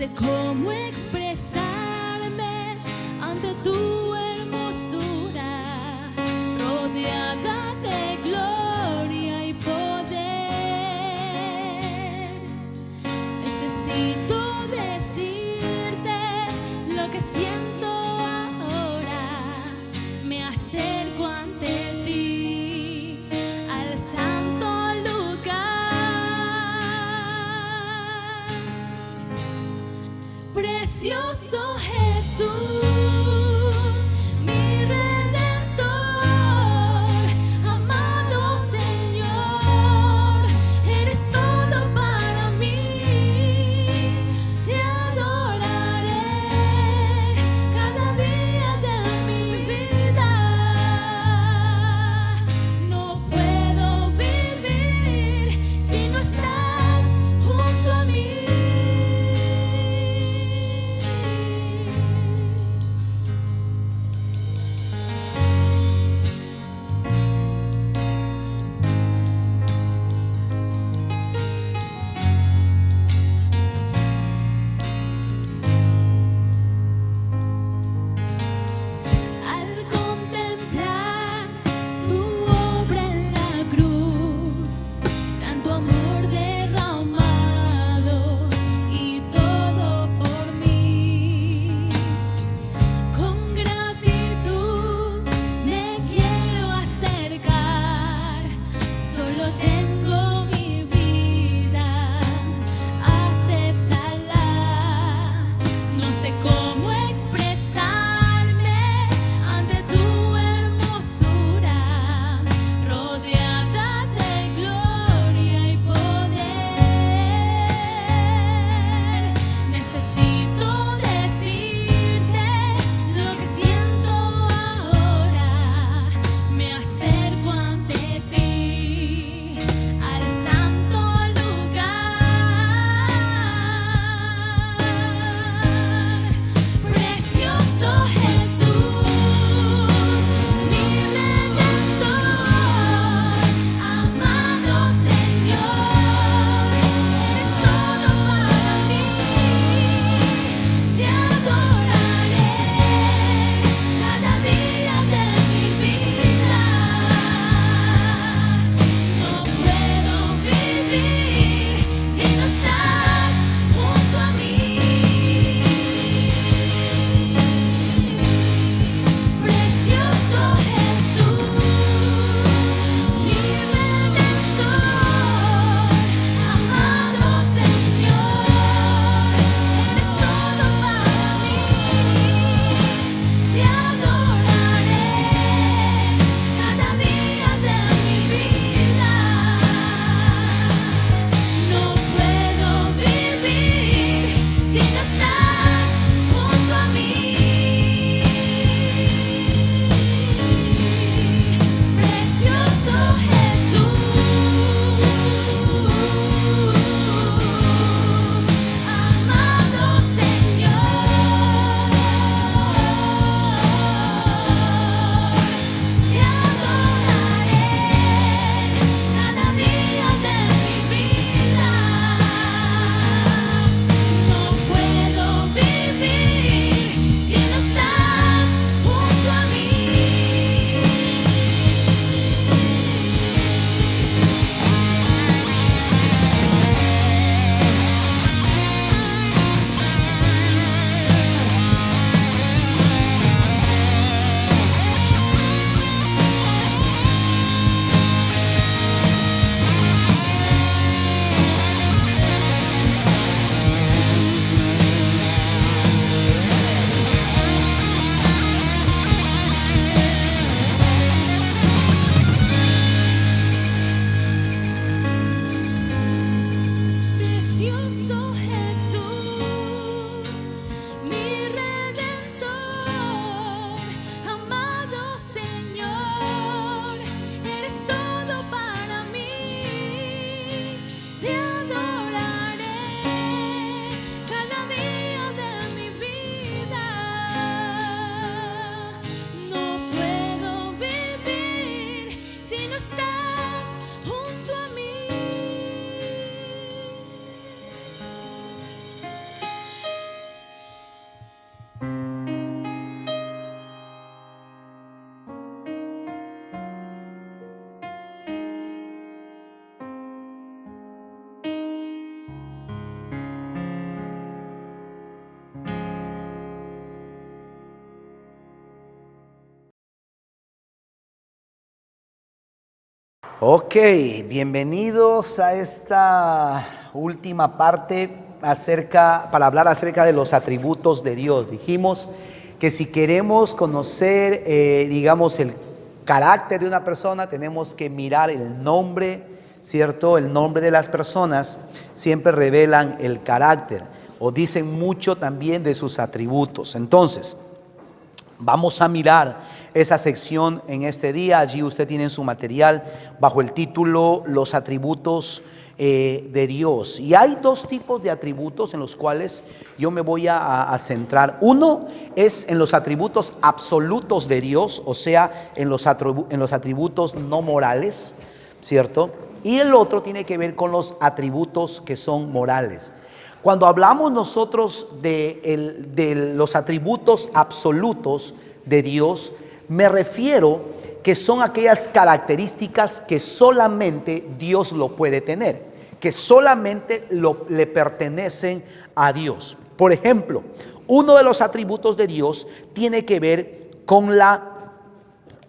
sé cómo expresarme ante tu hermosura, rodeada de gloria y poder. Necesito decirte lo que siento ahora. Me acerco ante ti, al santo lugar. Precioso Jesús, mi Redentor, amado Señor, eres todo para mí. Te adoraré cada día de mi vida. No puedo vivir si no estás junto a mí. Ok, bienvenidos a esta última parte para hablar acerca de los atributos de Dios. Dijimos que si queremos conocer, digamos, el carácter de una persona, tenemos que mirar el nombre, ¿cierto? El nombre de las personas siempre revelan el carácter o dicen mucho también de sus atributos. Entonces, vamos a mirar esa sección en este día. Allí usted tiene su material bajo el título Los atributos de Dios. Y hay dos tipos de atributos en los cuales yo me voy a centrar. Uno es en los atributos absolutos de Dios, o sea, en los atributos no morales, ¿cierto? Y el otro tiene que ver con los atributos que son morales. Cuando hablamos nosotros de los atributos absolutos de Dios, me refiero que son aquellas características que solamente Dios lo puede tener, que solamente le pertenecen a Dios. Por ejemplo, uno de los atributos de Dios tiene que ver con la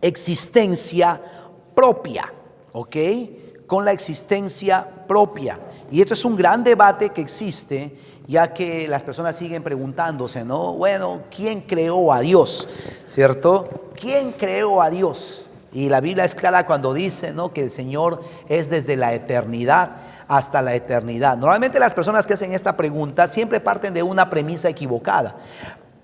existencia propia, ¿ok? Con la existencia propia. Y esto es un gran debate que existe, ya que las personas siguen preguntándose, ¿no? Bueno, ¿quién creó a Dios? ¿Cierto? ¿Quién creó a Dios? Y la Biblia es clara cuando dice, ¿no?, que el Señor es desde la eternidad hasta la eternidad. Normalmente las personas que hacen esta pregunta siempre parten de una premisa equivocada.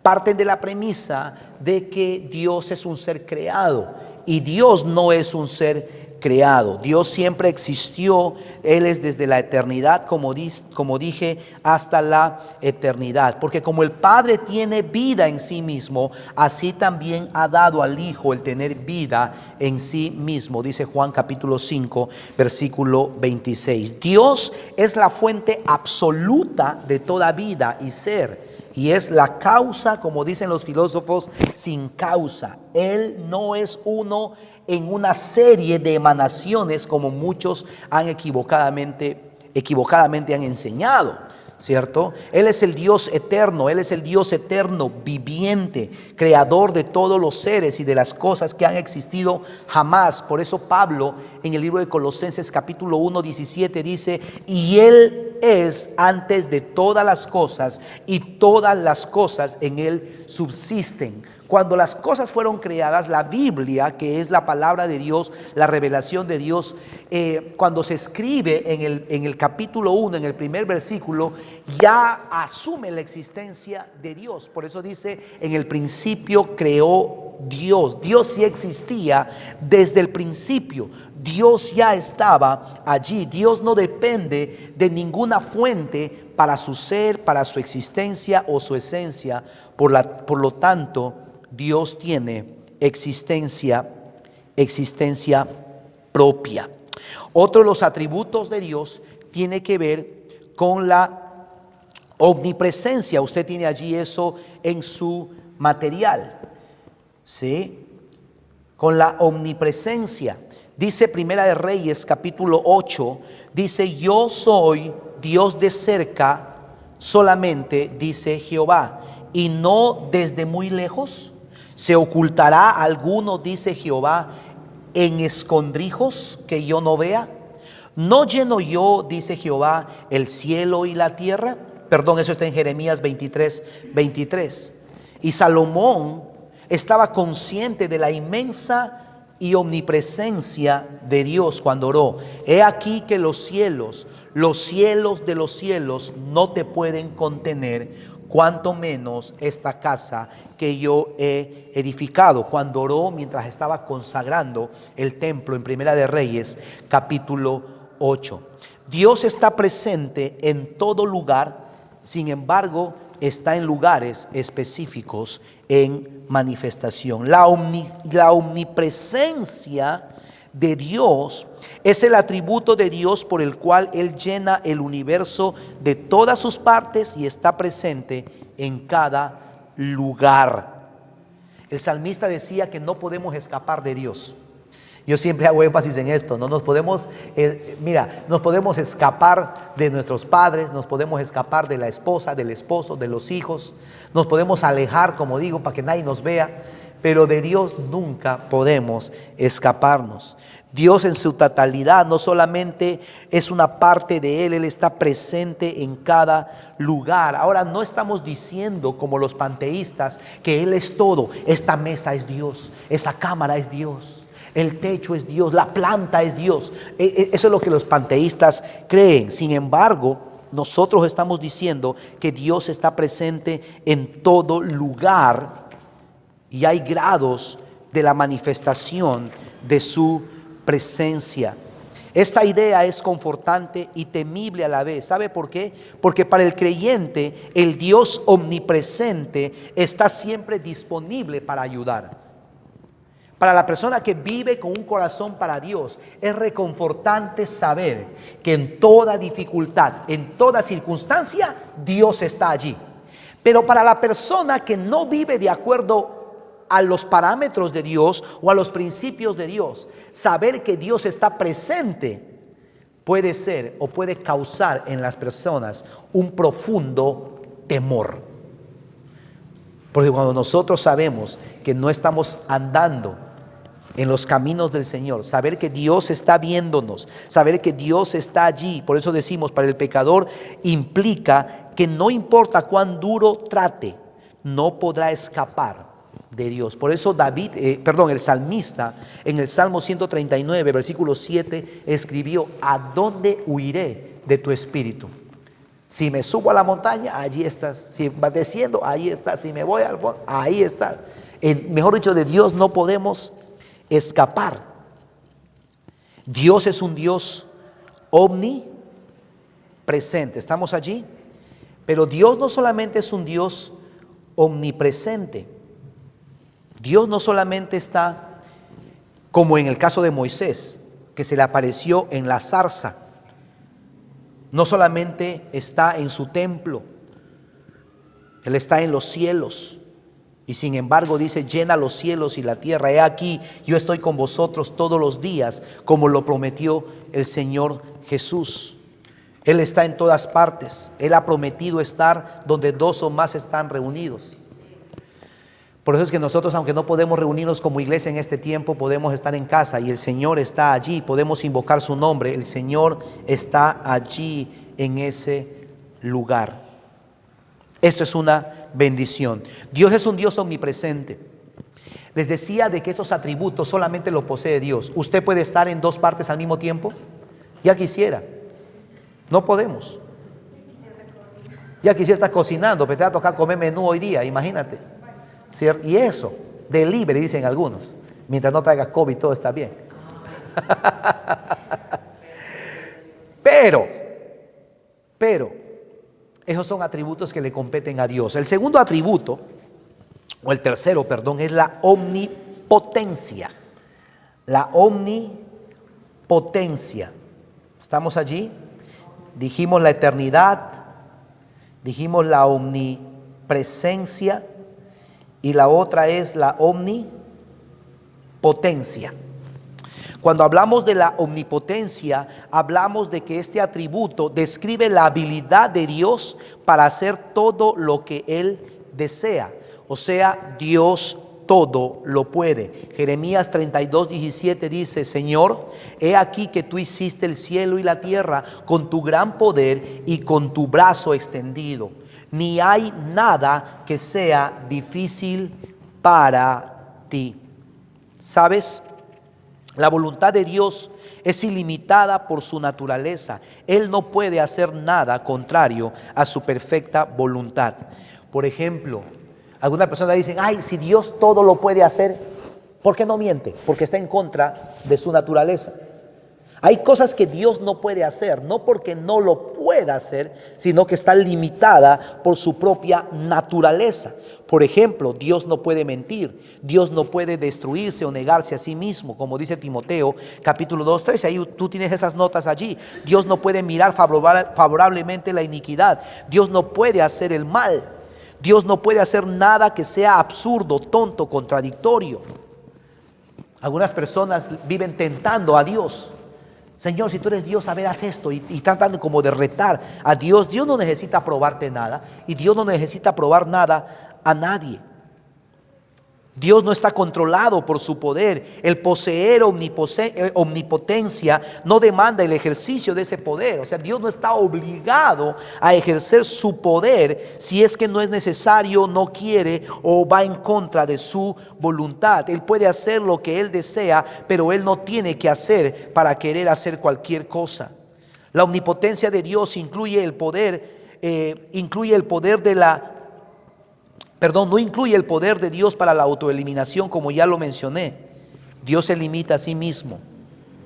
Parten de la premisa de que Dios es un ser creado y Dios no es un ser creado. Dios siempre existió, Él es desde la eternidad, como dije, hasta la eternidad. Porque como el Padre tiene vida en sí mismo, así también ha dado al Hijo el tener vida en sí mismo, dice Juan capítulo 5, versículo 26. Dios es la fuente absoluta de toda vida y ser. Y es la causa, como dicen los filósofos, sin causa. Él no es uno en una serie de emanaciones como muchos han equivocadamente han enseñado, ¿cierto? Él es el Dios eterno, Él es el Dios eterno, viviente, creador de todos los seres y de las cosas que han existido jamás. Por eso Pablo en el libro de Colosenses capítulo 1, 17 dice, y Él es antes de todas las cosas y todas las cosas en Él subsisten. Cuando las cosas fueron creadas, la Biblia, que es la palabra de Dios, la revelación de Dios, cuando se escribe en el capítulo 1, en el primer versículo, ya asume la existencia de Dios. Por eso dice, en el principio creó Dios. Dios sí existía desde el principio. Dios ya estaba allí. Dios no depende de ninguna fuente para su ser, para su existencia o su esencia. Por lo tanto, Dios tiene existencia propia. Otro de los atributos de Dios tiene que ver con la omnipresencia. Usted tiene allí eso en su material, ¿sí? Con la omnipresencia. Dice Primera de Reyes capítulo 8, dice, yo soy Dios de cerca solamente, dice Jehová, y no desde muy lejos. ¿Se ocultará alguno, dice Jehová, en escondrijos que yo no vea? ¿No lleno yo, dice Jehová, el cielo y la tierra? Perdón, eso está en Jeremías 23, 23. Y Salomón estaba consciente de la inmensa y omnipresencia de Dios cuando oró. He aquí que los cielos de los cielos no te pueden contener, cuanto menos esta casa que yo he edificado. Cuando oró mientras estaba consagrando el templo en Primera de Reyes, capítulo 8. Dios está presente en todo lugar, sin embargo, está en lugares específicos en manifestación. La omnipresencia de Dios es el atributo de Dios por el cual Él llena el universo de todas sus partes y está presente en cada lugar. El salmista decía que no podemos escapar de Dios. Yo siempre hago énfasis en esto, no nos podemos, nos podemos escapar de nuestros padres, nos podemos escapar de la esposa, del esposo, de los hijos, nos podemos alejar, como digo, para que nadie nos vea, pero de Dios nunca podemos escaparnos. Dios en su totalidad no solamente es una parte de Él, Él está presente en cada lugar. Ahora, no estamos diciendo como los panteístas que Él es todo. Esta mesa es Dios, esa cámara es Dios, el techo es Dios, la planta es Dios. Eso es lo que los panteístas creen. Sin embargo, nosotros estamos diciendo que Dios está presente en todo lugar y hay grados de la manifestación de su presencia. Esta idea es confortante y temible a la vez. ¿Sabe por qué? Porque para el creyente el Dios omnipresente está siempre disponible para ayudar. Para la persona que vive con un corazón para Dios, es reconfortante saber que en toda dificultad, en toda circunstancia, Dios está allí. Pero para la persona que no vive de acuerdo a los parámetros de Dios o a los principios de Dios, saber que Dios está presente puede ser o puede causar en las personas un profundo temor. Porque cuando nosotros sabemos que no estamos andando en los caminos del Señor, saber que Dios está viéndonos, saber que Dios está allí, por eso decimos, para el pecador implica que no importa cuán duro trate, no podrá escapar de Dios. Por eso el salmista en el Salmo 139, versículo 7, escribió: ¿a dónde huiré de tu espíritu? Si me subo a la montaña, allí estás. Si va desciendo, ahí estás. Si me voy al fondo, ahí estás. Mejor dicho, de Dios no podemos escapar. Dios es un Dios omnipresente. ¿Estamos allí? Pero Dios no solamente es un Dios omnipresente. Dios no solamente está como en el caso de Moisés, que se le apareció en la zarza. No solamente está en su templo, Él está en los cielos. Y sin embargo dice: llena los cielos y la tierra. He aquí, yo estoy con vosotros todos los días, como lo prometió el Señor Jesús. Él está en todas partes. Él ha prometido estar donde dos o más están reunidos. Por eso es que nosotros, aunque no podemos reunirnos como iglesia en este tiempo, podemos estar en casa y el Señor está allí. Podemos invocar su nombre. El Señor está allí en ese lugar. Esto es una bendición. Dios es un Dios omnipresente. Les decía de que estos atributos solamente los posee Dios. ¿Usted puede estar en dos partes al mismo tiempo? Ya quisiera. No podemos. Ya quisiera estar cocinando, pero te va a tocar comer menú hoy día, imagínate. ¿Cierto? Y eso, delivery, dicen algunos. Mientras no traiga COVID, todo está bien. Pero, esos son atributos que le competen a Dios. El segundo atributo, o el tercero, perdón, es la omnipotencia. La omnipotencia. ¿Estamos allí? Dijimos la eternidad, dijimos la omnipresencia y la otra es la omnipotencia. Cuando hablamos de la omnipotencia, hablamos de que este atributo describe la habilidad de Dios para hacer todo lo que Él desea. O sea, Dios todo lo puede. Jeremías 32:17 dice: Señor, he aquí que tú hiciste el cielo y la tierra con tu gran poder y con tu brazo extendido. Ni hay nada que sea difícil para ti. ¿Sabes? La voluntad de Dios es ilimitada por su naturaleza. Él no puede hacer nada contrario a su perfecta voluntad. Por ejemplo, algunas personas dicen: ay, si Dios todo lo puede hacer, ¿por qué no miente? Porque está en contra de su naturaleza. Hay cosas que Dios no puede hacer, no porque no lo pueda hacer, sino que está limitada por su propia naturaleza. Por ejemplo, Dios no puede mentir, Dios no puede destruirse o negarse a sí mismo, como dice Timoteo, capítulo 2:13, ahí tú tienes esas notas allí. Dios no puede mirar favorablemente la iniquidad, Dios no puede hacer el mal, Dios no puede hacer nada que sea absurdo, tonto, contradictorio. Algunas personas viven tentando a Dios. Señor, si tú eres Dios, a ver, haz esto. Y tratan como de retar a Dios. Dios no necesita probarte nada. Y Dios no necesita probar nada a nadie. Dios no está controlado por su poder. El poseer omnipotencia no demanda el ejercicio de ese poder. O sea, Dios no está obligado a ejercer su poder si es que no es necesario, no quiere o va en contra de su voluntad. Él puede hacer lo que Él desea, pero Él no tiene que hacer para querer hacer cualquier cosa. La omnipotencia de Dios incluye el poder, no incluye el poder de Dios para la autoeliminación, como ya lo mencioné. Dios se limita a sí mismo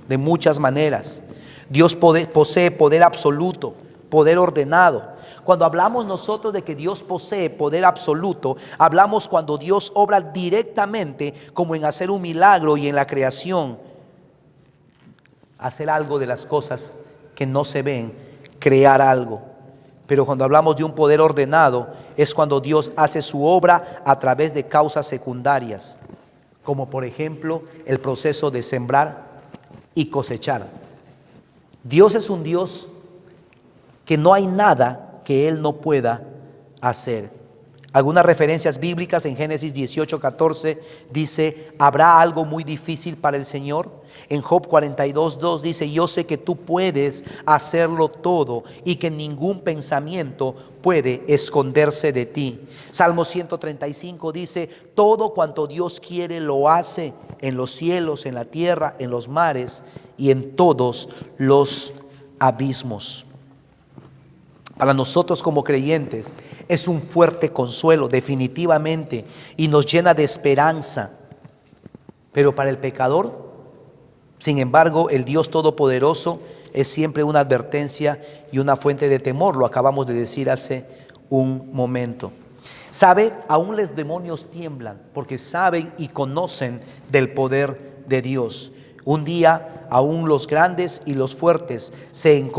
de muchas maneras. Dios posee poder absoluto, poder ordenado. Cuando hablamos nosotros de que Dios posee poder absoluto, hablamos cuando Dios obra directamente, como en hacer un milagro y en la creación, hacer algo de las cosas que no se ven, crear algo. Pero cuando hablamos de un poder ordenado, es cuando Dios hace su obra a través de causas secundarias, como por ejemplo el proceso de sembrar y cosechar. Dios es un Dios que no hay nada que Él no pueda hacer. Algunas referencias bíblicas en Génesis 18:14 dice: ¿habrá algo muy difícil para el Señor? En Job 42:2 dice: yo sé que tú puedes hacerlo todo y que ningún pensamiento puede esconderse de ti. Salmo 135 dice: todo cuanto Dios quiere lo hace, en los cielos, en la tierra, en los mares y en todos los abismos. Para nosotros como creyentes es un fuerte consuelo, definitivamente, y nos llena de esperanza. Pero para el pecador, sin embargo, el Dios Todopoderoso es siempre una advertencia y una fuente de temor. Lo acabamos de decir hace un momento. ¿Sabe? Aún los demonios tiemblan porque saben y conocen del poder de Dios. Un día aún los grandes y los fuertes se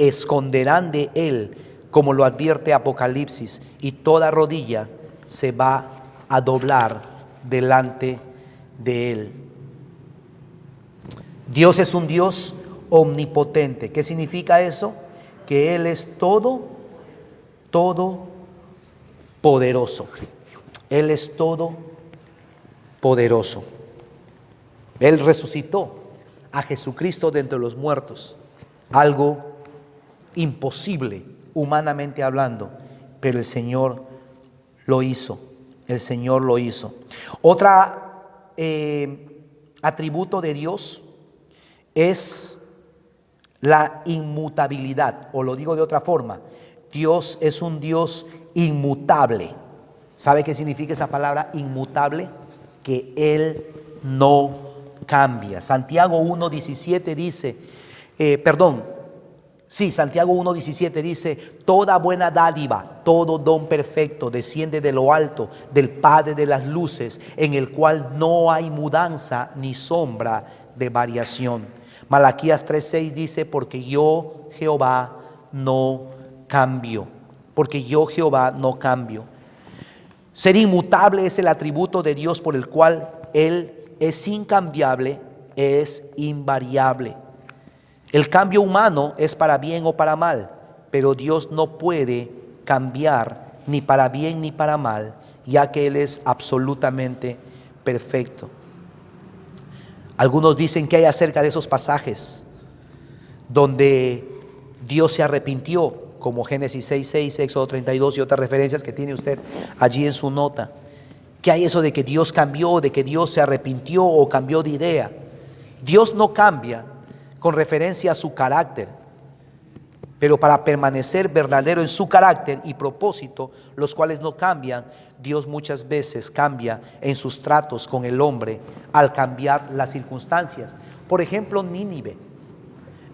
esconderán de Él, como lo advierte Apocalipsis, y toda rodilla se va a doblar delante de Él. Dios es un Dios omnipotente. ¿Qué significa eso? Que Él es todopoderoso. Él es todopoderoso. Él resucitó a Jesucristo de entre los muertos, algo imposible humanamente hablando, pero el Señor lo hizo. El Señor lo hizo. Otra atributo de Dios es la inmutabilidad, o lo digo de otra forma: Dios es un Dios inmutable. ¿Sabe qué significa esa palabra inmutable? Que Él no cambia. Santiago 1:17 dice, Santiago 1:17 dice: toda buena dádiva, todo don perfecto desciende de lo alto, del Padre de las luces, en el cual no hay mudanza ni sombra de variación. Malaquías 3:6 dice: porque yo Jehová no cambio. Porque yo Jehová no cambio. Ser inmutable es el atributo de Dios por el cual Él es incambiable, es invariable. El cambio humano es para bien o para mal, pero Dios no puede cambiar ni para bien ni para mal, ya que Él es absolutamente perfecto. Algunos dicen que hay acerca de esos pasajes donde Dios se arrepintió, como Génesis 6:6, Éxodo 32 y otras referencias que tiene usted allí en su nota. ¿Qué hay eso de que Dios cambió, de que Dios se arrepintió o cambió de idea? Dios no cambia con referencia a su carácter, pero para permanecer verdadero en su carácter y propósito, los cuales no cambian, Dios muchas veces cambia en sus tratos con el hombre al cambiar las circunstancias. Por ejemplo, Nínive.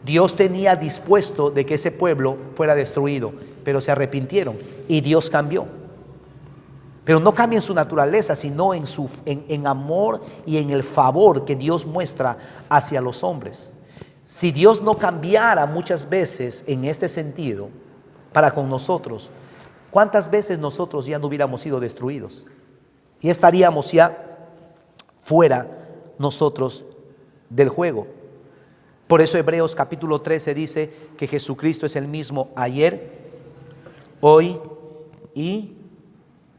Dios tenía dispuesto de que ese pueblo fuera destruido, pero se arrepintieron y Dios cambió. Pero no cambia en su naturaleza, sino en amor y en el favor que Dios muestra hacia los hombres. Si Dios no cambiara muchas veces en este sentido para con nosotros, ¿cuántas veces nosotros ya no hubiéramos sido destruidos? Y estaríamos ya fuera nosotros del juego. Por eso Hebreos capítulo 13 dice que Jesucristo es el mismo ayer, hoy y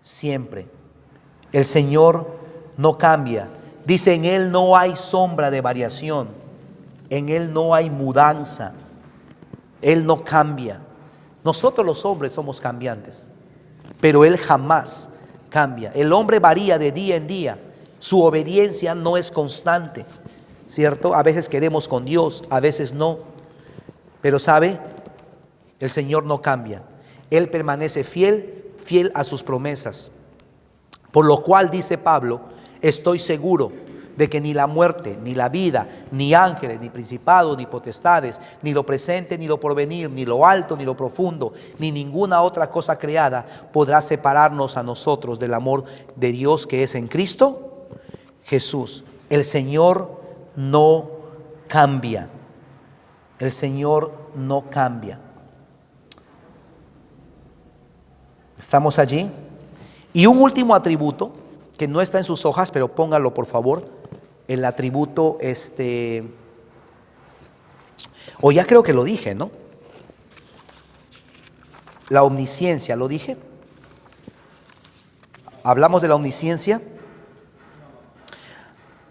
siempre. El Señor no cambia. Dice, en Él no hay sombra de variación, en Él no hay mudanza, Él no cambia. Nosotros los hombres somos cambiantes, pero Él jamás cambia. El hombre varía de día en día, su obediencia no es constante, ¿cierto? A veces queremos con Dios, a veces no, pero ¿sabe? El Señor no cambia, Él permanece fiel, fiel a sus promesas. Por lo cual, dice Pablo, estoy seguro de que ni la muerte, ni la vida, ni ángeles, ni principados, ni potestades, ni lo presente, ni lo porvenir, ni lo alto, ni lo profundo, ni ninguna otra cosa creada podrá separarnos a nosotros del amor de Dios que es en Cristo Jesús. El Señor no cambia. El Señor no cambia. ¿Estamos allí? Y un último atributo que no está en sus hojas, pero póngalo por favor. El atributo, o ya creo que lo dije, ¿no? La omnisciencia, ¿lo dije? Hablamos de la omnisciencia.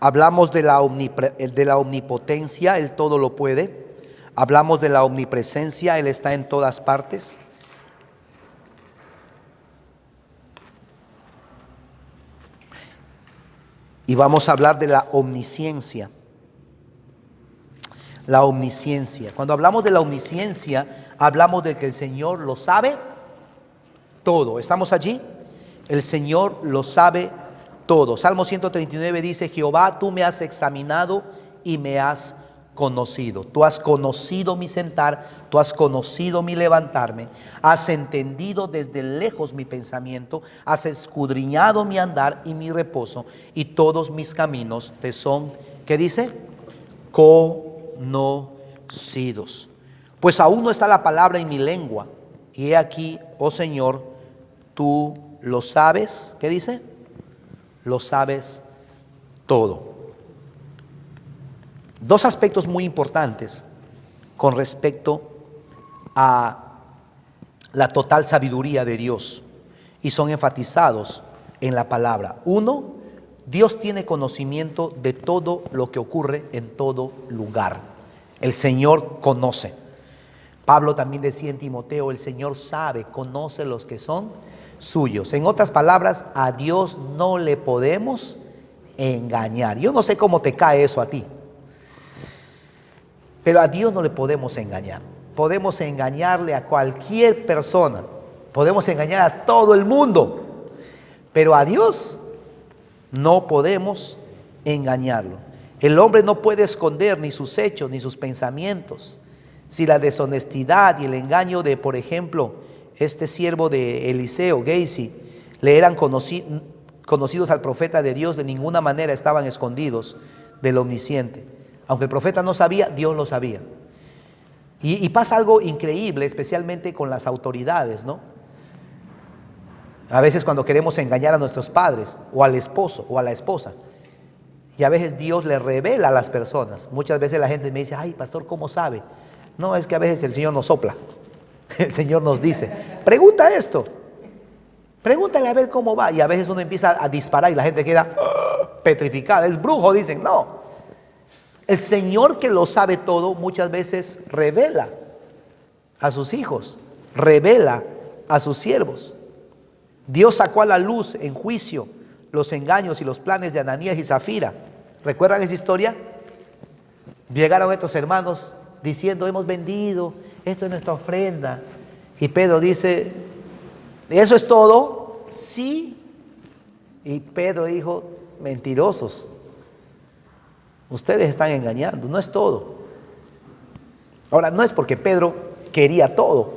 Hablamos de la omnipotencia, Él todo lo puede. Hablamos de la omnipresencia, Él está en todas partes. Y vamos a hablar de la omnisciencia. La omnisciencia. Cuando hablamos de la omnisciencia, hablamos de que el Señor lo sabe todo. ¿Estamos allí? El Señor lo sabe todo. Salmo 139 dice, Jehová, tú me has examinado y me has conocido. Tú has conocido mi sentar, tú has conocido mi levantarme, has entendido desde lejos mi pensamiento, has escudriñado mi andar y mi reposo, y todos mis caminos te son, ¿qué dice? Conocidos. Pues aún no está la palabra en mi lengua, y he aquí, oh Señor, tú lo sabes, ¿qué dice? Lo sabes todo. Dos aspectos muy importantes con respecto a la total sabiduría de Dios y son enfatizados en la palabra. Uno, Dios tiene conocimiento de todo lo que ocurre en todo lugar. El Señor conoce. Pablo también decía en Timoteo, el Señor sabe, conoce los que son suyos. En otras palabras, a Dios no le podemos engañar. Yo no sé cómo te cae eso a ti. Pero a Dios no le podemos engañar. Podemos engañarle a cualquier persona. Podemos engañar a todo el mundo. Pero a Dios no podemos engañarlo. El hombre no puede esconder ni sus hechos ni sus pensamientos. Si la deshonestidad y el engaño de, por ejemplo, este siervo de Eliseo, Gehazi, le eran conocidos al profeta de Dios, de ninguna manera estaban escondidos del omnisciente. Aunque el profeta no sabía, Dios lo sabía. Y pasa algo increíble, especialmente con las autoridades, ¿no? A veces cuando queremos engañar a nuestros padres, o al esposo, o a la esposa, y a veces Dios le revela a las personas. Muchas veces la gente me dice, ay, pastor, ¿cómo sabe? No, es que a veces el Señor nos sopla. El Señor nos dice, pregunta esto, pregúntale a ver cómo va. Y a veces uno empieza a disparar y la gente queda petrificada. Es brujo, dicen, no. El Señor que lo sabe todo muchas veces revela a sus hijos, revela a sus siervos. Dios sacó a la luz en juicio los engaños y los planes de Ananías y Zafira. ¿Recuerdan esa historia? Llegaron estos hermanos diciendo, hemos vendido, esto es nuestra ofrenda. Y Pedro dice, ¿eso es todo? Sí. Y Pedro dijo, mentirosos. Ustedes están engañando, no es todo. Ahora, no es porque Pedro quería todo,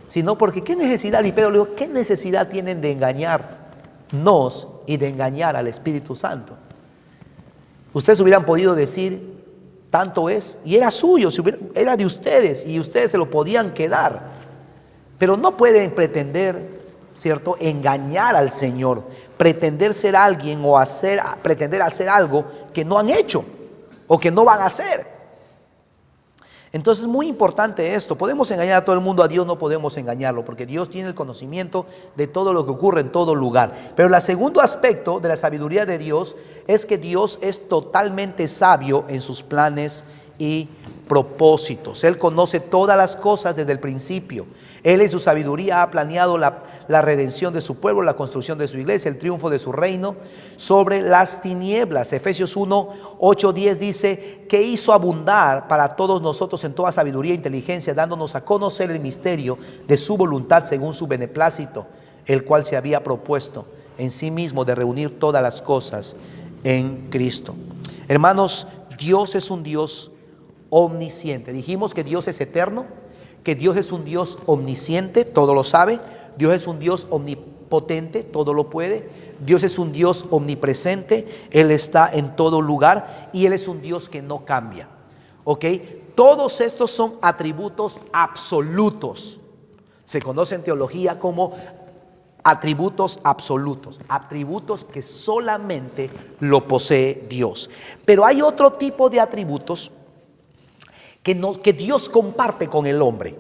sino porque ¿qué necesidad? Y Pedro le dijo, ¿qué necesidad tienen de engañarnos y de engañar al Espíritu Santo? Ustedes hubieran podido decir, tanto es, y era suyo, era de ustedes, y ustedes se lo podían quedar. Pero no pueden pretender, ¿cierto?, engañar al Señor, pretender ser alguien o pretender hacer algo que no han hecho o que no van a hacer. Entonces es muy importante esto. Podemos engañar a todo el mundo, a Dios no podemos engañarlo, porque Dios tiene el conocimiento de todo lo que ocurre en todo lugar. Pero el segundo aspecto de la sabiduría de Dios es que Dios es totalmente sabio en sus planes y propósitos. Él conoce todas las cosas desde el principio. Él en su sabiduría ha planeado la redención de su pueblo, la construcción de su iglesia, el triunfo de su reino sobre las tinieblas. Efesios 1, 8, 10 dice que hizo abundar para todos nosotros en toda sabiduría e inteligencia, dándonos a conocer el misterio de su voluntad según su beneplácito, el cual se había propuesto en sí mismo de reunir todas las cosas en Cristo. Hermanos, Dios es un Dios omnisciente. Dijimos que Dios es eterno, que Dios es un Dios omnisciente, todo lo sabe. Dios es un Dios omnipotente, todo lo puede. Dios es un Dios omnipresente, Él está en todo lugar y Él es un Dios que no cambia. ¿Ok? Todos estos son atributos absolutos. Se conoce en teología como atributos absolutos, atributos que solamente lo posee Dios. Pero hay otro tipo de atributos que Dios comparte con el hombre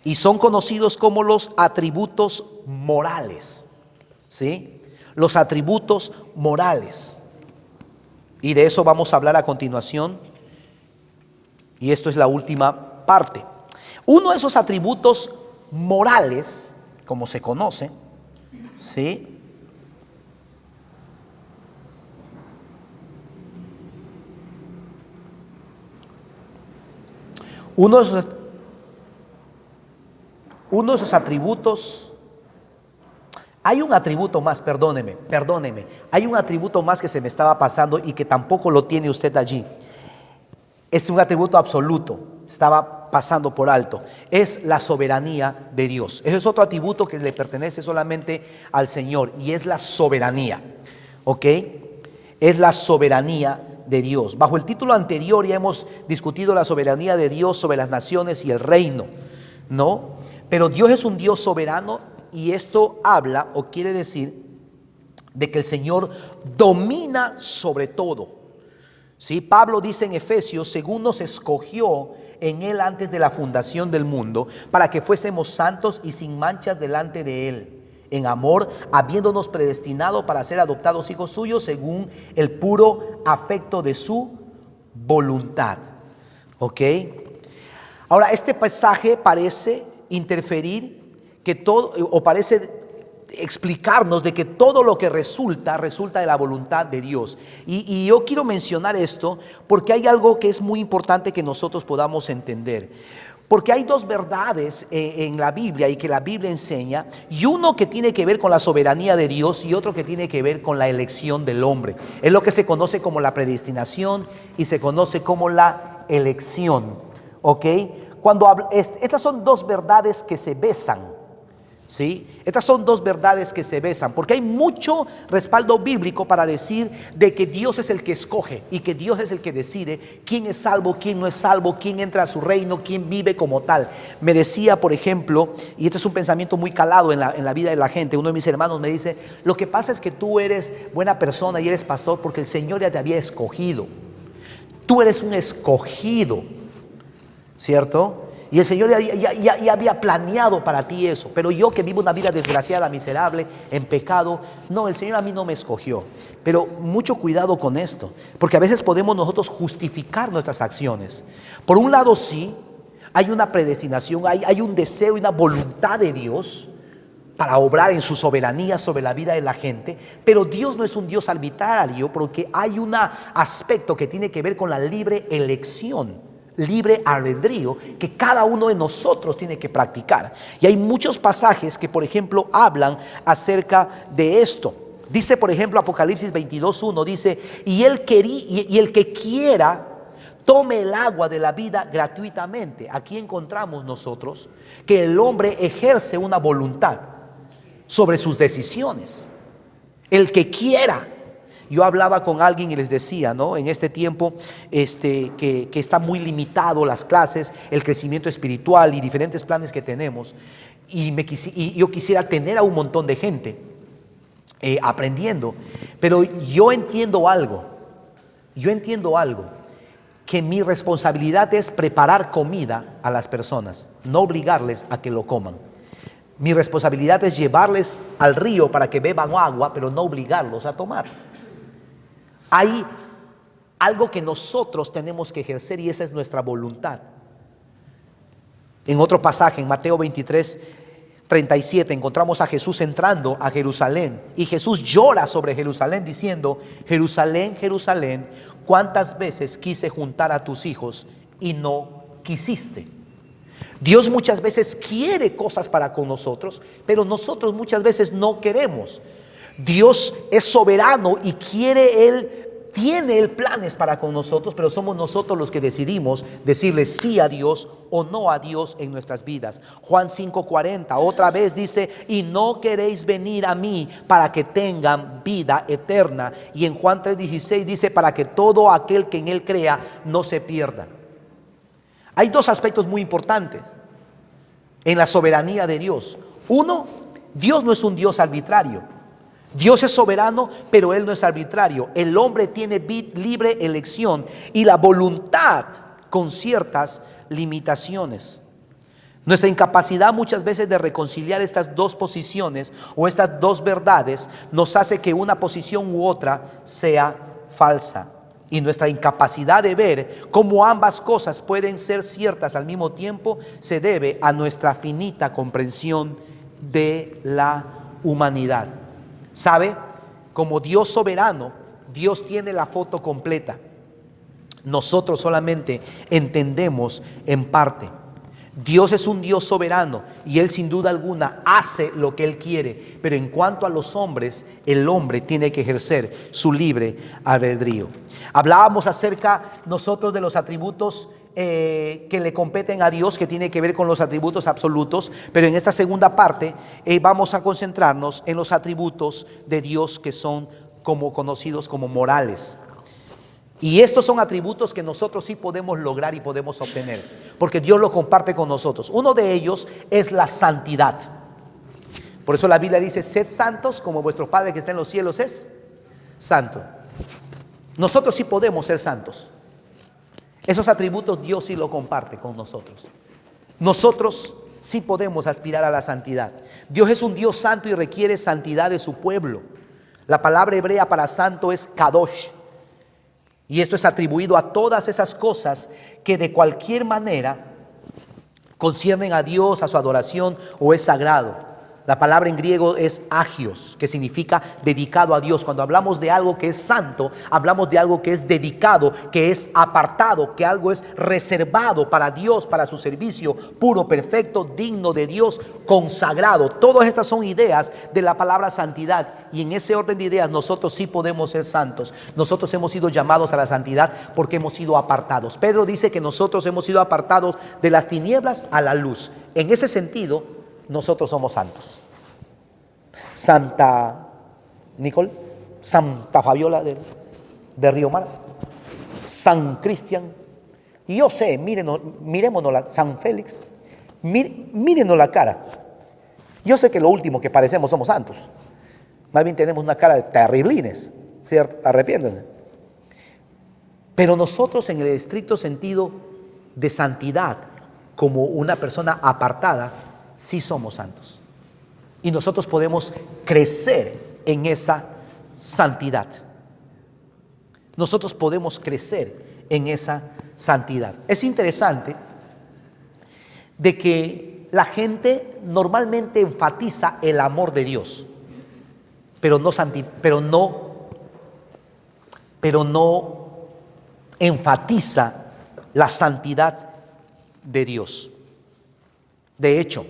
y son conocidos como los atributos morales, ¿sí? Los atributos morales. Y de eso vamos a hablar a continuación. Y esto es la última parte. Uno de esos atributos morales, como se conoce, ¿sí? Uno de esos atributos, hay un atributo más, perdóneme, hay un atributo más que se me estaba pasando y que tampoco lo tiene usted allí. Es un atributo absoluto, estaba pasando por alto, es la soberanía de Dios. Ese es otro atributo que le pertenece solamente al Señor y es la soberanía, ¿ok? Es la soberanía de Dios. Bajo el título anterior ya hemos discutido la soberanía de Dios sobre las naciones y el reino, ¿no? Pero Dios es un Dios soberano y esto habla o quiere decir de que el Señor domina sobre todo. ¿Sí? Pablo dice en Efesios, según nos escogió en Él antes de la fundación del mundo, para que fuésemos santos y sin manchas delante de Él, en amor, habiéndonos predestinado para ser adoptados hijos suyos según el puro afecto de su voluntad. ¿Ok? Ahora, este pasaje parece interferir que todo, o parece explicarnos de que todo lo que resulta de la voluntad de Dios. Y yo quiero mencionar esto porque hay algo que es muy importante que nosotros podamos entender. Porque hay dos verdades en la Biblia y que la Biblia enseña, y uno que tiene que ver con la soberanía de Dios y otro que tiene que ver con la elección del hombre. Es lo que se conoce como la predestinación y se conoce como la elección. ¿Ok? Estas son dos verdades que se besan. ¿Sí? Estas son dos verdades que se besan, porque hay mucho respaldo bíblico para decir de que Dios es el que escoge y que Dios es el que decide quién es salvo, quién no es salvo, quién entra a su reino, quién vive como tal. Me decía, por ejemplo, y este es un pensamiento muy calado en la vida de la gente, uno de mis hermanos me dice, lo que pasa es que tú eres buena persona y eres pastor porque el Señor ya te había escogido. Tú eres un escogido, ¿cierto? Y el Señor ya había planeado para ti eso. Pero yo que vivo una vida desgraciada, miserable, en pecado, no, el Señor a mí no me escogió. Pero mucho cuidado con esto, porque a veces podemos nosotros justificar nuestras acciones. Por un lado sí, hay una predestinación, hay un deseo y una voluntad de Dios para obrar en su soberanía sobre la vida de la gente, pero Dios no es un Dios arbitrario, porque hay un aspecto que tiene que ver con la libre elección, libre albedrío que cada uno de nosotros tiene que practicar. Y hay muchos pasajes que, por ejemplo, hablan acerca de esto. Dice, por ejemplo, Apocalipsis 22:1, dice, y el que quiera, tome el agua de la vida gratuitamente. Aquí encontramos nosotros que el hombre ejerce una voluntad sobre sus decisiones. El que quiera. Yo hablaba con alguien y les decía, ¿no? En este tiempo que está muy limitado las clases, el crecimiento espiritual y diferentes planes que tenemos, y yo quisiera tener a un montón de gente aprendiendo, pero yo entiendo algo, que mi responsabilidad es preparar comida a las personas, no obligarles a que lo coman. Mi responsabilidad es llevarles al río para que beban agua, pero no obligarlos a tomar. Hay algo que nosotros tenemos que ejercer y esa es nuestra voluntad. En otro pasaje, en Mateo 23:37, encontramos a Jesús entrando a Jerusalén y Jesús llora sobre Jerusalén diciendo: Jerusalén, Jerusalén, cuántas veces quise juntar a tus hijos y no quisiste. Dios muchas veces quiere cosas para con nosotros, pero nosotros muchas veces no queremos. Dios es soberano y tiene Él planes para con nosotros, pero somos nosotros los que decidimos decirle sí a Dios o no a Dios en nuestras vidas. Juan 5:40 otra vez dice: y no queréis venir a mí para que tengan vida eterna. Y en Juan 3:16 dice: para que todo aquel que en Él crea no se pierda. Hay dos aspectos muy importantes en la soberanía de Dios. Uno, Dios no es un Dios arbitrario. Dios es soberano, pero Él no es arbitrario. El hombre tiene libre elección y la voluntad con ciertas limitaciones. Nuestra incapacidad muchas veces de reconciliar estas dos posiciones o estas dos verdades nos hace que una posición u otra sea falsa. Y nuestra incapacidad de ver cómo ambas cosas pueden ser ciertas al mismo tiempo se debe a nuestra finita comprensión de la humanidad. ¿Sabe? Como Dios soberano, Dios tiene la foto completa. Nosotros solamente entendemos en parte. Dios es un Dios soberano y Él sin duda alguna hace lo que Él quiere. Pero en cuanto a los hombres, el hombre tiene que ejercer su libre albedrío. Hablábamos acerca nosotros de los atributos que le competen a Dios, que tiene que ver con los atributos absolutos, pero en esta segunda parte vamos a concentrarnos en los atributos de Dios que son conocidos como morales. Y estos son atributos que nosotros sí podemos lograr y podemos obtener, porque Dios lo comparte con nosotros. Uno de ellos es la santidad. Por eso la Biblia dice: sed santos como vuestro Padre que está en los cielos es santo. Nosotros sí podemos ser santos. Esos atributos Dios sí lo comparte con nosotros. Nosotros sí podemos aspirar a la santidad. Dios es un Dios santo y requiere santidad de su pueblo. La palabra hebrea para santo es kadosh. Y esto es atribuido a todas esas cosas que de cualquier manera conciernen a Dios, a su adoración o es sagrado. La palabra en griego es agios, que significa dedicado a Dios. Cuando hablamos de algo que es santo, hablamos de algo que es dedicado, que es apartado, que algo es reservado para Dios, para su servicio, puro, perfecto, digno de Dios, consagrado. Todas estas son ideas de la palabra santidad. Y en ese orden de ideas nosotros sí podemos ser santos. Nosotros hemos sido llamados a la santidad porque hemos sido apartados. Pedro dice que nosotros hemos sido apartados de las tinieblas a la luz. En ese sentido, nosotros somos santos. Santa Nicole, Santa Fabiola de Río Mar, San Cristian, y yo sé, mirémonos San Félix, mírenos la cara. Yo sé que lo último que parecemos somos santos, más bien tenemos una cara de terriblines, ¿cierto? Arrepiéntanse. Pero nosotros en el estricto sentido de santidad, como una persona apartada, sí somos santos. Y nosotros podemos crecer en esa santidad. Nosotros podemos crecer en esa santidad. Es interesante de que la gente normalmente enfatiza el amor de Dios, pero no enfatiza la santidad de Dios. De hecho,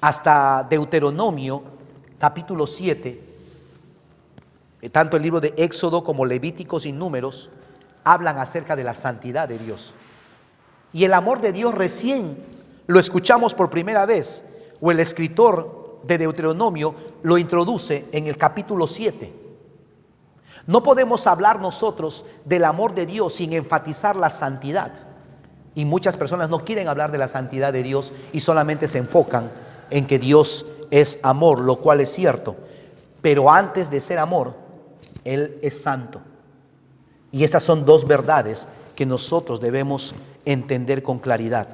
hasta Deuteronomio capítulo 7, tanto el libro de Éxodo como Levíticos y Números hablan acerca de la santidad de Dios. Y el amor de Dios recién lo escuchamos por primera vez, o el escritor de Deuteronomio lo introduce en el capítulo 7. No podemos hablar nosotros del amor de Dios sin enfatizar la santidad. Y muchas personas no quieren hablar de la santidad de Dios y solamente se enfocan en que Dios es amor, lo cual es cierto. Pero antes de ser amor, Él es santo. Y estas son dos verdades que nosotros debemos entender con claridad.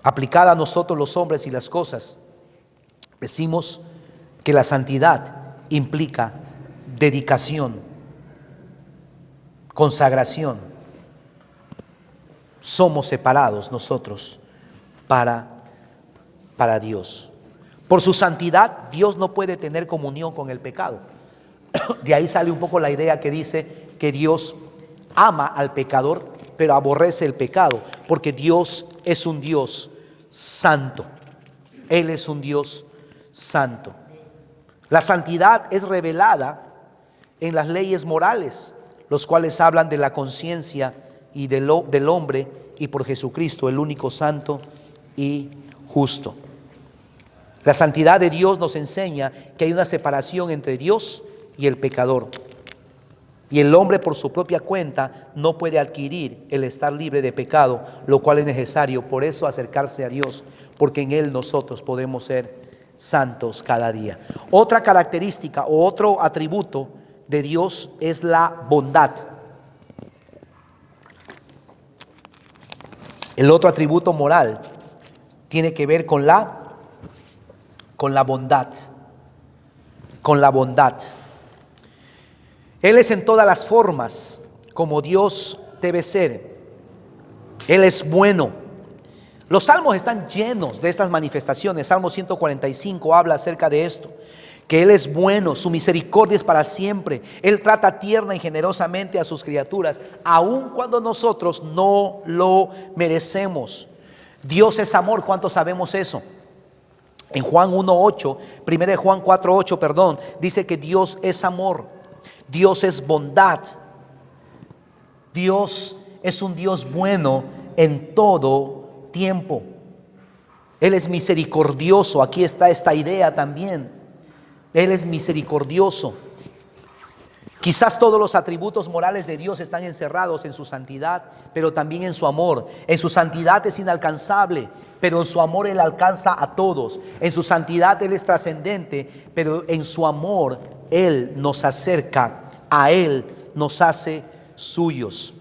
Aplicada a nosotros los hombres y las cosas, decimos que la santidad implica dedicación, consagración. Somos separados nosotros para Dios. Por su santidad, Dios no puede tener comunión con el pecado. De ahí sale un poco la idea que dice que Dios ama al pecador, pero aborrece el pecado, porque Dios es un Dios santo. Él es un Dios santo. La santidad es revelada en las leyes morales, los cuales hablan de la conciencia y del hombre, y por Jesucristo, el único santo y justo. La santidad de Dios nos enseña que hay una separación entre Dios y el pecador. Y el hombre por su propia cuenta no puede adquirir el estar libre de pecado, lo cual es necesario, por eso acercarse a Dios, porque en Él nosotros podemos ser santos cada día. Otra característica o otro atributo de Dios es la bondad. El otro atributo moral tiene que ver con la bondad. Con la bondad. Él es en todas las formas como Dios debe ser. Él es bueno. Los salmos están llenos de estas manifestaciones. Salmo 145 habla acerca de esto, que Él es bueno, su misericordia es para siempre. Él trata tierna y generosamente a sus criaturas, aun cuando nosotros no lo merecemos. Dios es amor, ¿cuántos sabemos eso? En Juan 1:8, 1 Juan 4:8, dice que Dios es amor. Dios es bondad. Dios es un Dios bueno en todo tiempo. Él es misericordioso. Aquí está esta idea también. Él es misericordioso. Quizás todos los atributos morales de Dios están encerrados en su santidad, pero también en su amor. En su santidad es inalcanzable, pero en su amor Él alcanza a todos. En su santidad Él es trascendente, pero en su amor Él nos acerca, a Él nos hace suyos.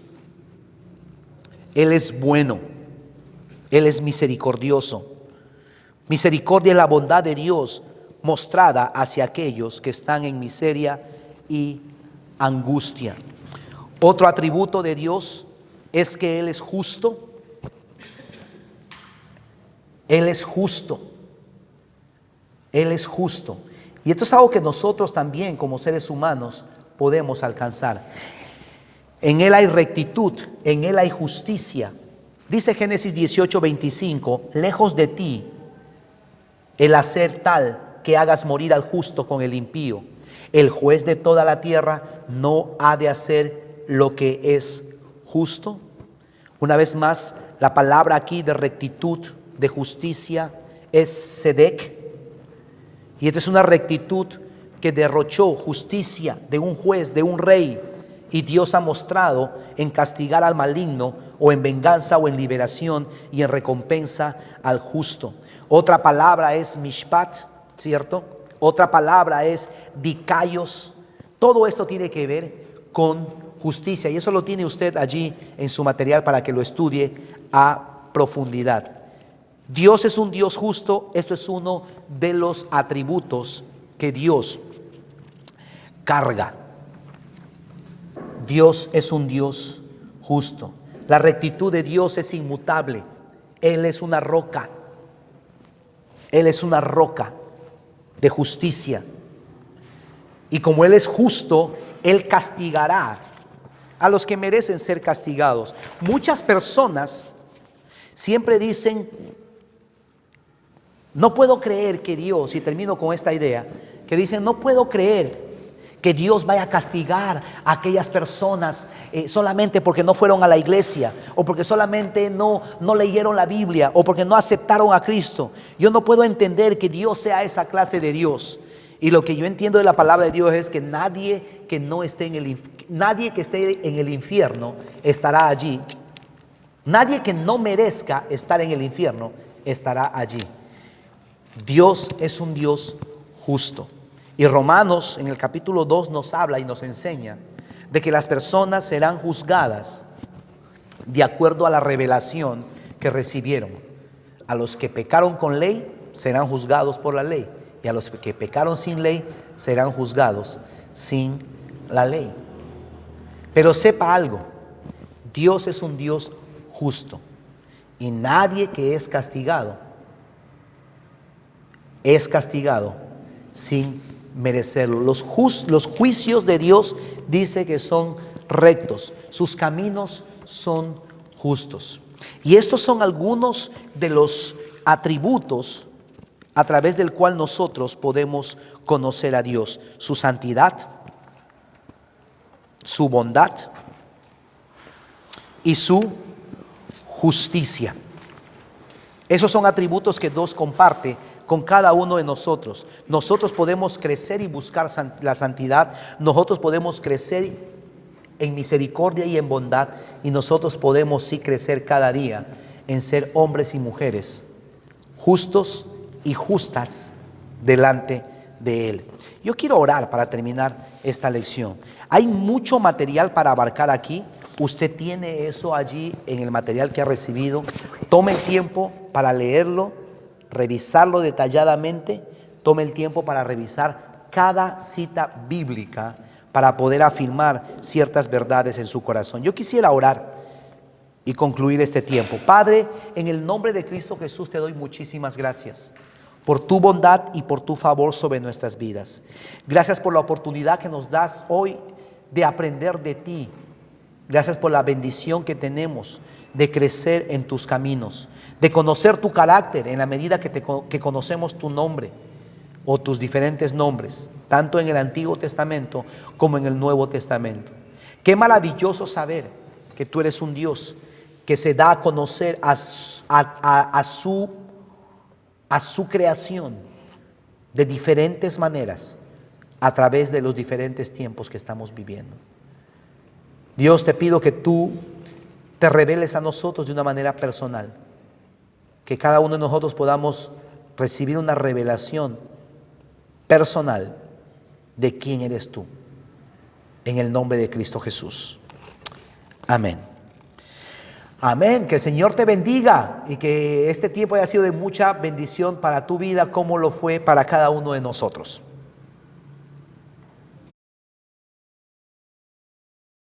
Él es bueno, Él es misericordioso. Misericordia es la bondad de Dios mostrada hacia aquellos que están en miseria y angustia. Otro atributo de Dios es que Él es justo. Él es justo. Él es justo. Y esto es algo que nosotros también como seres humanos podemos alcanzar. En Él hay rectitud, en Él hay justicia. Dice Génesis 18:25, lejos de ti el hacer tal que hagas morir al justo con el impío. El juez de toda la tierra no ha de hacer lo que es justo. Una vez más, la palabra aquí de rectitud, de justicia, es sedek. Y esta es una rectitud que derrochó justicia de un juez, de un rey. Y Dios ha mostrado en castigar al maligno, o en venganza, o en liberación, y en recompensa al justo. Otra palabra es mishpat, ¿cierto? Otra palabra es dikaios. Todo esto tiene que ver con justicia, y eso lo tiene usted allí en su material para que lo estudie a profundidad. Dios es un Dios justo. Esto es uno de los atributos que Dios carga. Dios es un Dios justo. La rectitud de Dios es inmutable. Él es una roca. Él es una roca de justicia. Y como Él es justo, Él castigará a los que merecen ser castigados. Muchas personas siempre dicen, no puedo creer que Dios, y termino con esta idea, que dicen, no puedo creer que Dios vaya a castigar a aquellas personas solamente porque no fueron a la iglesia, o porque solamente no leyeron la Biblia, o porque no aceptaron a Cristo. Yo no puedo entender que Dios sea esa clase de Dios. Y lo que yo entiendo de la palabra de Dios es que nadie que esté en el infierno estará allí. Nadie que no merezca estar en el infierno estará allí. Dios es un Dios justo. Y Romanos en el capítulo 2 nos habla y nos enseña de que las personas serán juzgadas de acuerdo a la revelación que recibieron. A los que pecaron con ley serán juzgados por la ley, y a los que pecaron sin ley serán juzgados sin la ley. Pero sepa algo, Dios es un Dios justo, y nadie que es castigado sin merecerlo. Los juicios de Dios dice que son rectos, sus caminos son justos. Y estos son algunos de los atributos a través del cual nosotros podemos conocer a Dios: su santidad, su bondad y su justicia. Esos son atributos que Dios comparte con cada uno de nosotros. Nosotros podemos crecer y buscar la santidad, nosotros podemos crecer en misericordia y en bondad, y nosotros podemos sí crecer cada día en ser hombres y mujeres justos y justas delante de Él. Yo quiero orar para terminar esta lección. Hay mucho material para abarcar aquí. Usted tiene eso allí en el material que ha recibido. Tome el tiempo para leerlo, revisarlo detalladamente. Tome el tiempo para revisar cada cita bíblica para poder afirmar ciertas verdades en su corazón. Yo quisiera orar y concluir este tiempo. Padre, en el nombre de Cristo Jesús te doy muchísimas gracias por tu bondad y por tu favor sobre nuestras vidas. Gracias por la oportunidad que nos das hoy de aprender de ti. Gracias por la bendición que tenemos de crecer en tus caminos, de conocer tu carácter en la medida que conocemos tu nombre o tus diferentes nombres, tanto en el Antiguo Testamento como en el Nuevo Testamento. Qué maravilloso saber que tú eres un Dios que se da a conocer a su creación de diferentes maneras a través de los diferentes tiempos que estamos viviendo. Dios, te pido que tú te reveles a nosotros de una manera personal, que cada uno de nosotros podamos recibir una revelación personal de quién eres tú, en el nombre de Cristo Jesús. Amén. Amén. Que el Señor te bendiga y que este tiempo haya sido de mucha bendición para tu vida, como lo fue para cada uno de nosotros.